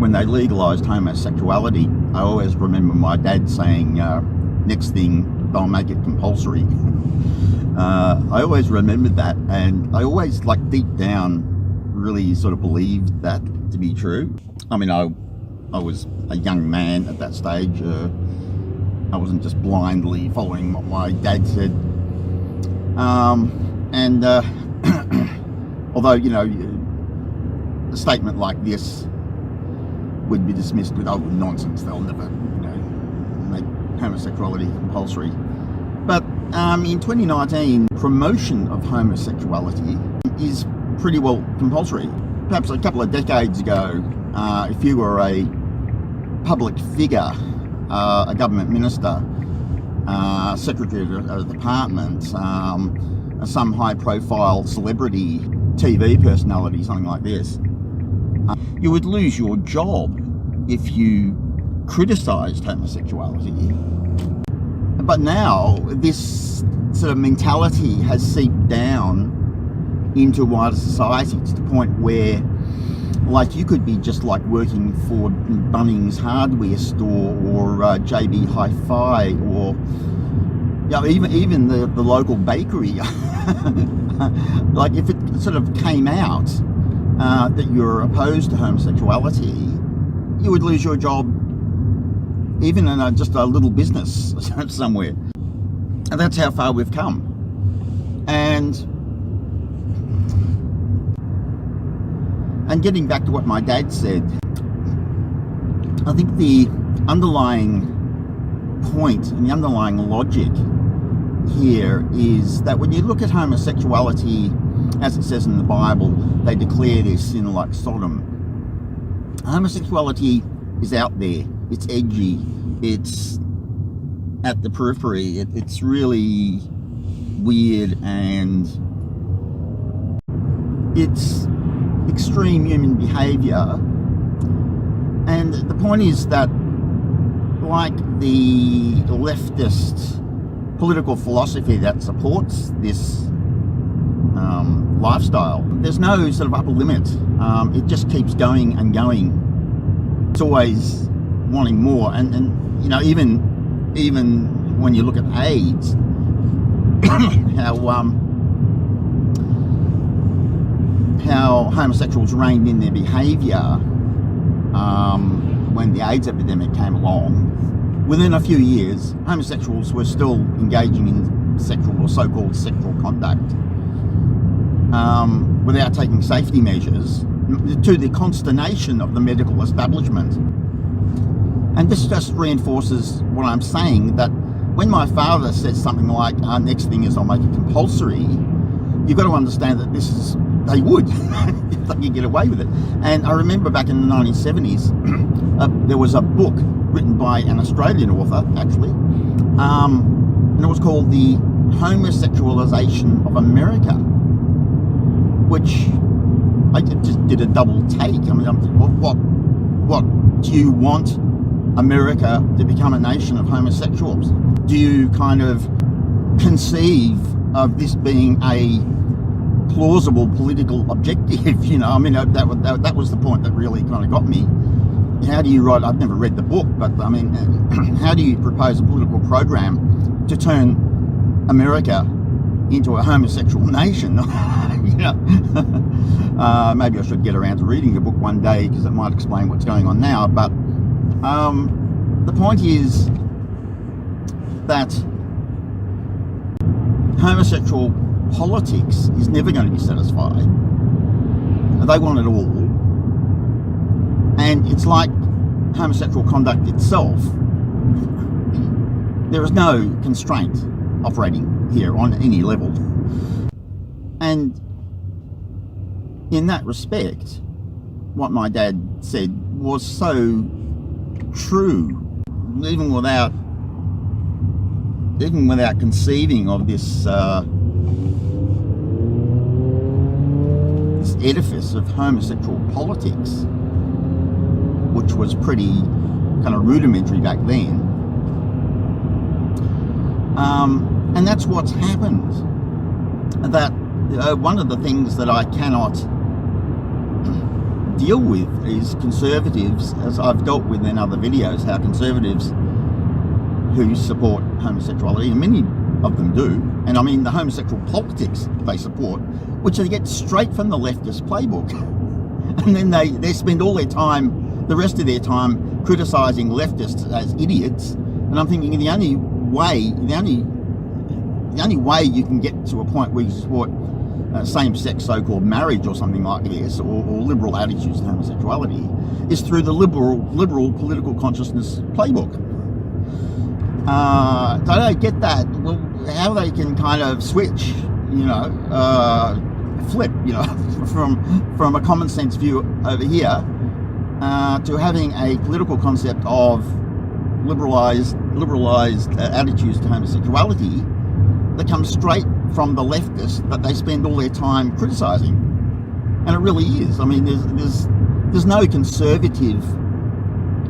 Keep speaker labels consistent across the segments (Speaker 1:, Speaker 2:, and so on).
Speaker 1: when they legalised homosexuality, I always remember my dad saying, next thing, they'll make it compulsory. I always remembered that, and I always, like, deep down, really sort of believed that to be true. I mean, I was a young man at that stage. I wasn't just blindly following what my dad said. Although, you know, a statement like this would be dismissed with, oh, nonsense, they'll never, you know, make homosexuality compulsory. But in 2019, promotion of homosexuality is pretty well compulsory. Perhaps a couple of decades ago, if you were a public figure, a government minister, secretary of a department, some high-profile celebrity, TV personality, something like this, you would lose your job if you criticised homosexuality. But now this sort of mentality has seeped down into wider society to the point where, like, you could be just like working for Bunnings hardware store or JB Hi-Fi, or, you know, even the local bakery. Like, if it sort of came out that you're opposed to homosexuality, you would lose your job even in just a little business somewhere. And that's how far we've come. And getting back to what my dad said, I think the underlying point and the underlying logic here is that when you look at homosexuality, as it says in the Bible, they declare their sin like Sodom. Homosexuality is out there, it's edgy, it's at the periphery, it's really weird, and it's extreme human behaviour. And the point is that, like the leftist political philosophy that supports this lifestyle, there's no sort of upper limit. It just keeps going and going. It's always wanting more, and you know, even when you look at AIDS, how homosexuals reined in their behaviour when the AIDS epidemic came along. Within a few years, homosexuals were still engaging in sexual or so-called sexual conduct without taking safety measures, to the consternation of the medical establishment. And this just reinforces what I'm saying, that when my father says something like, next thing is I'll make it compulsory, you've got to understand that this is, they would, if they could get away with it. And I remember back in the 1970s, there was a book written by an Australian author, actually, and it was called The Homosexualization of America, which I just did a double take. I mean, what do you want America to become a nation of homosexuals? Do you kind of conceive of this being a plausible political objective? You know, I mean, that was the point that really kind of got me. How do you write? I've never read the book, but I mean, how do you propose a political program to turn America into a homosexual nation? You know, maybe I should get around to reading the book one day, because it might explain what's going on now. But the point is that homosexual politics is never going to be satisfied. They want it all. And it's like homosexual conduct itself. There is no constraint operating here on any level. And in that respect, what my dad said was so true, even without conceiving of this this edifice of homosexual politics, which was pretty kind of rudimentary back then. And that's what's happened. That one of the things that I cannot deal with is conservatives, as I've dealt with in other videos, how conservatives who support homosexuality, and many of them do, and I mean the homosexual politics they support, which they get straight from the leftist playbook. And then they spend all their time, the rest of their time, criticising leftists as idiots. And I'm thinking the only way you can get to a point where you support same-sex so-called marriage or something like this, or liberal attitudes to homosexuality, is through the liberal political consciousness playbook. So I don't get that. Well, how they can kind of switch, flip, from a common sense view over here to having a political concept of liberalized attitudes to homosexuality that comes straight from the leftists that they spend all their time criticizing. And it really is. I mean, there's no conservative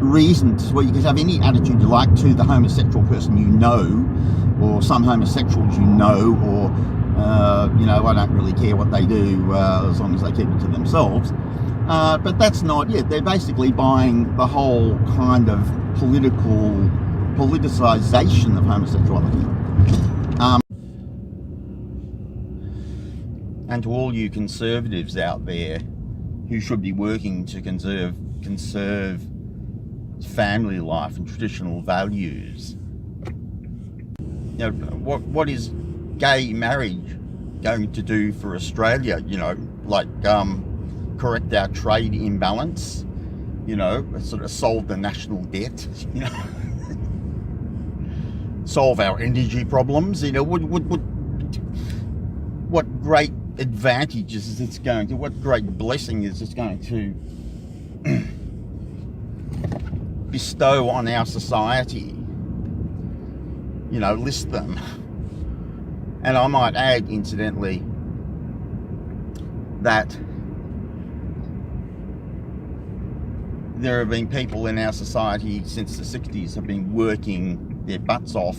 Speaker 1: reason where you could have any attitude you like to the homosexual person you know, or some homosexuals you know, or I don't really care what they do as long as they keep it to themselves. But that's not it. They're basically buying the whole kind of politicization of homosexuality. And to all you conservatives out there who should be working to conserve family life and traditional values, what is gay marriage going to do for Australia? Correct our trade imbalance, sort of solve the national debt, solve our energy problems. What great advantages is it's going to, what great blessing is it's going to bestow on our society? List them. And I might add, incidentally, that there have been people in our society since the 60s have been working their butts off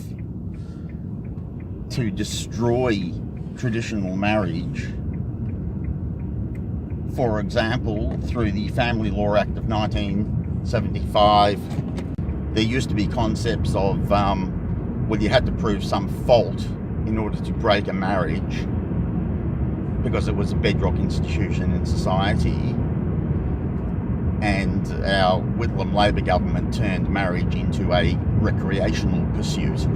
Speaker 1: to destroy traditional marriage. For example, through the Family Law Act of 1975, there used to be concepts of, you had to prove some fault in order to break a marriage because it was a bedrock institution in society. And our Whitlam Labor government turned marriage into a recreational pursuit.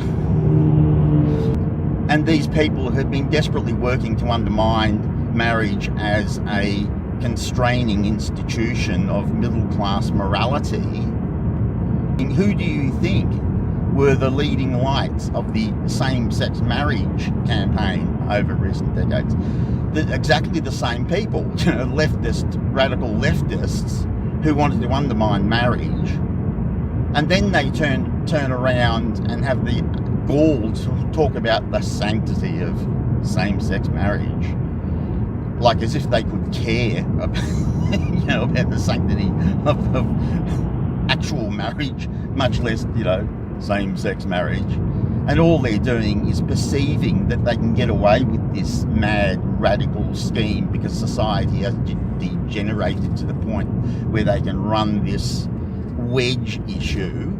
Speaker 1: And these people had been desperately working to undermine marriage as a constraining institution of middle-class morality. And who do you think were the leading lights of the same-sex marriage campaign over recent decades? Exactly the same people, radical leftists who wanted to undermine marriage, and then they turn around and have the gall to talk about the sanctity of same-sex marriage, like as if they could care about the sanctity of actual marriage, much less same-sex marriage. And all they're doing is perceiving that they can get away with this mad radical scheme because society has degenerated to the point where they can run this wedge issue,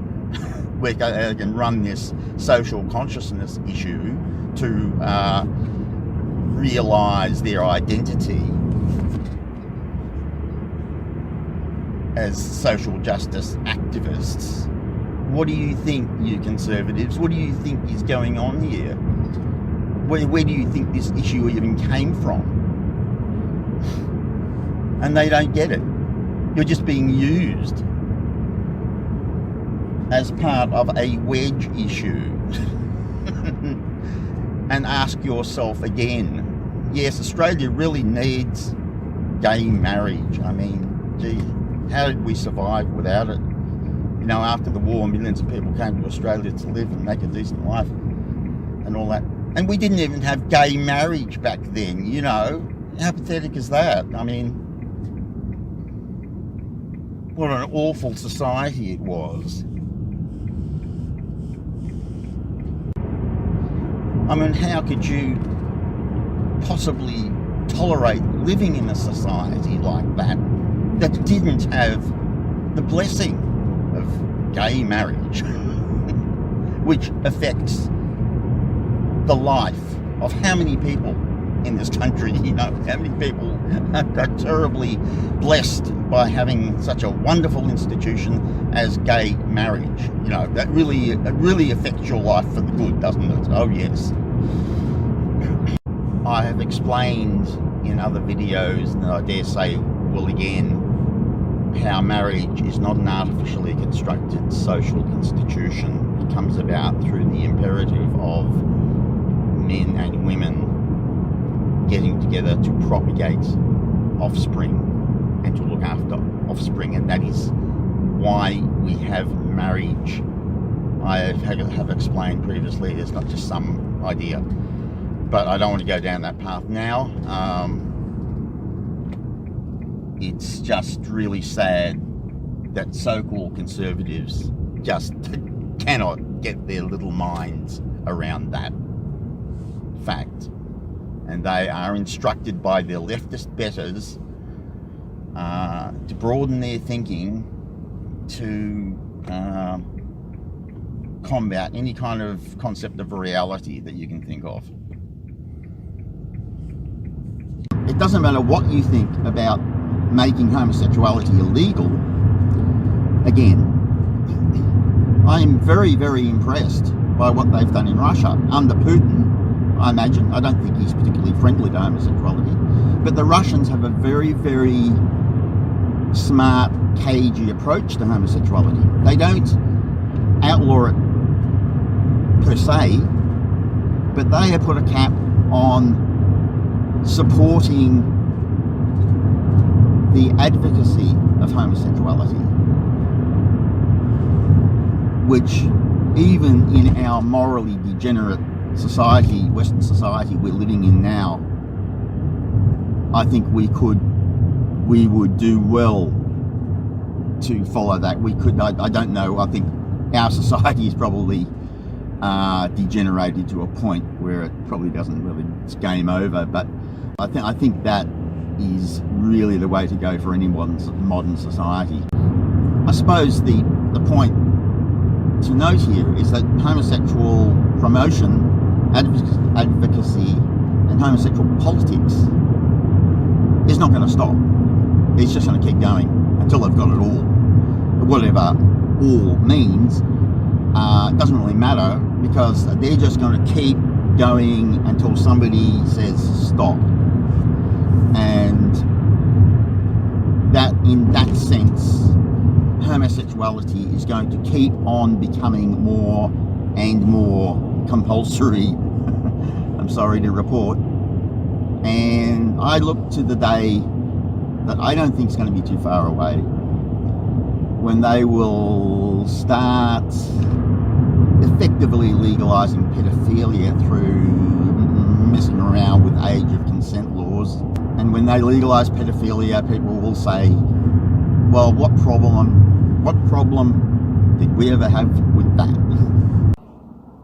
Speaker 1: where they can run this social consciousness issue to realise their identity as social justice activists. What do you think, you conservatives? What do you think is going on here? Where do you think this issue even came from? And they don't get it. You're just being used as part of a wedge issue. And ask yourself again, yes, Australia really needs gay marriage. I mean, gee, how did we survive without it? After the war, millions of people came to Australia to live and make a decent life and all that. And we didn't even have gay marriage back then, How pathetic is that? I mean, what an awful society it was. I mean, how could you possibly tolerate living in a society like that? that didn't have the blessing of gay marriage, which affects the life of how many people in this country, you know, how many people are terribly blessed by having such a wonderful institution as gay marriage. You know, that really affects your life for the good, doesn't it? Oh yes. I have explained in other videos, and I dare say will again, how marriage is not an artificially constructed social institution. It comes about through the imperative of men and women getting together to propagate offspring and to look after offspring, and that is why we have marriage. I have explained previously, it's not just some idea, but I don't want to go down that path now. It's just really sad that so-called conservatives just cannot get their little minds around that fact, and they are instructed by their leftist betters to broaden their thinking to combat any kind of concept of reality that you can think of. It doesn't matter what you think about making homosexuality illegal. Again, I am very, very impressed by what they've done in Russia under Putin. I imagine, I don't think he's particularly friendly to homosexuality, but the Russians have a very, very smart, cagey approach to homosexuality. They don't outlaw it per se, but they have put a cap on supporting the advocacy of homosexuality, which even in our morally degenerate society, Western society we're living in now, I think we would do well to follow that. We could, I don't know, I think our society is probably degenerated to a point where it probably doesn't really, it's game over, but I think that is really the way to go for any modern society. I suppose the point to note here is that homosexual promotion, advocacy and homosexual politics is not going to stop. It's just going to keep going until they've got it all. Whatever all means doesn't really matter, because they're just going to keep going until somebody says stop. And that, in that sense, homosexuality is going to keep on becoming more and more compulsory. I'm sorry to report. And I look to the day that I don't think is going to be too far away when they will start effectively legalizing pedophilia through messing around with age of consent laws. And when they legalize pedophilia, people will say, well, what problem did we ever have with that?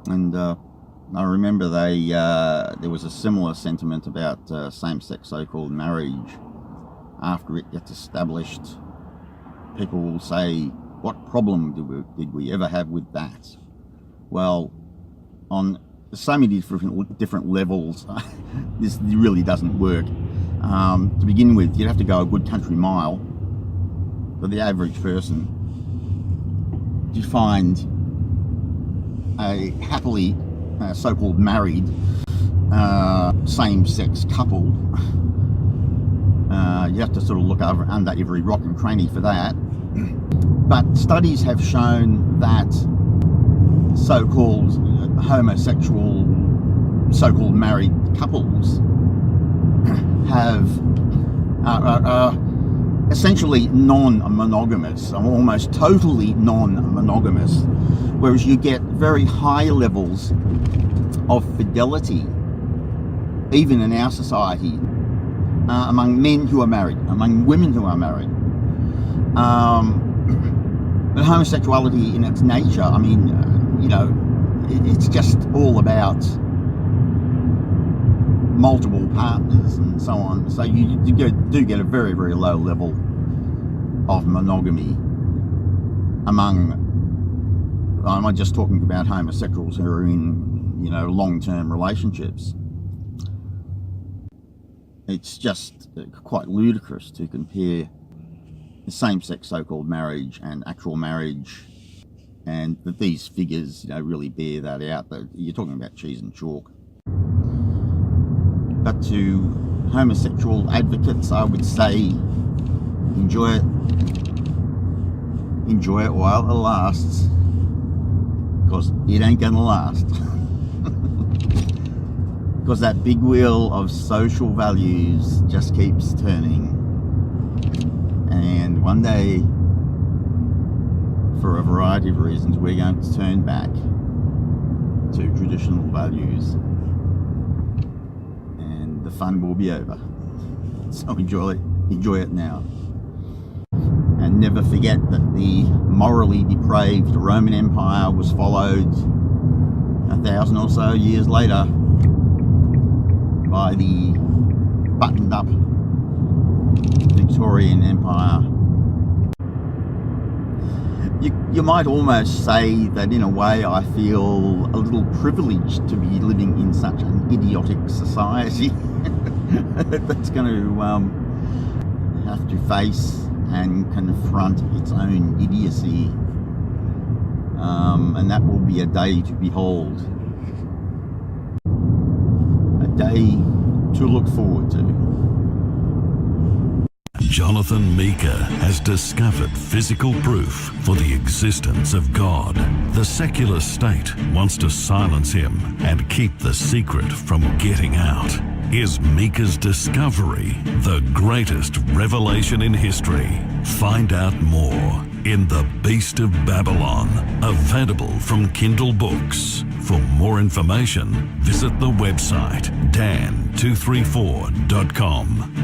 Speaker 1: And I remember there was a similar sentiment about same-sex so-called marriage. After it gets established, people will say, what problem did we ever have with that? Well, on so many different levels, this really doesn't work. To begin with, you'd have to go a good country mile for the average person to find a happily so-called married same-sex couple. You have to sort of look under every rock and cranny for that. But studies have shown that so-called homosexual, so-called married couples are essentially non-monogamous, almost totally non-monogamous, whereas you get very high levels of fidelity, even in our society, among men who are married, among women who are married. But homosexuality in its nature, I mean, you know, it's just all about multiple partners and so on. So you do get a very, very low level of monogamy among, I'm not just talking about homosexuals who are in, you know, long-term relationships. It's just quite ludicrous to compare the same-sex so-called marriage and actual marriage, and that these figures, you know, really bear that out. That you're talking about cheese and chalk. But to homosexual advocates, I would say, enjoy it while it lasts, because it ain't gonna last. Because that big wheel of social values just keeps turning, and one day, for a variety of reasons, we're going to turn back to traditional values, and the fun will be over. So enjoy it now, and never forget that the morally depraved Roman Empire was followed 1,000 or so years later by the buttoned up Victorian Empire. You might almost say that in a way I feel a little privileged to be living in such an idiotic society that's going to have to face and confront its own idiocy, and that will be a day to behold. A day to look forward to.
Speaker 2: Jonathan Mika has discovered physical proof for the existence of God. The secular state wants to silence him and keep the secret from getting out. Is Mika's discovery the greatest revelation in history? Find out more in The Beast of Babylon, available from Kindle Books. For more information, visit the website dan234.com.